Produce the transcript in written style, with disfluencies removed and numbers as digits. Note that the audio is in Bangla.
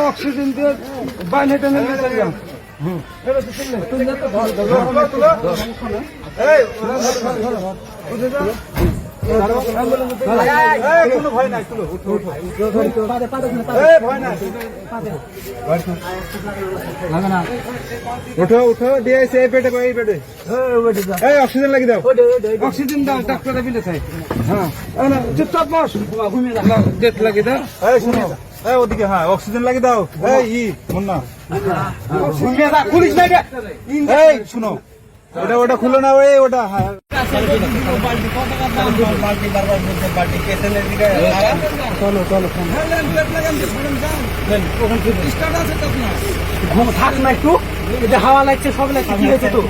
অক্সিজেন দিয়ে বাইরে টেনে কোনো ভয় নাই, উঠো উঠো দিয়ে এই পেটে এই পেটে অক্সিজেন লাগিয়ে দাও, অক্সিজেন দাও, ডাক্তার বিলে চাই। হ্যাঁ চুপচাপ বস, ডেট লাগিয়ে দাও। শুনো ওদিকে, হ্যাঁ অক্সিজেন লাগিয়ে দাও। মুন্না পুলিশ নাই, শুনো ওটা ওটা খুলো না, ওই ওটা। হ্যাঁ চলো চলো থাক না একটু, হাওয়া লাগছে, সব লাগছে, কি হয়েছে তো।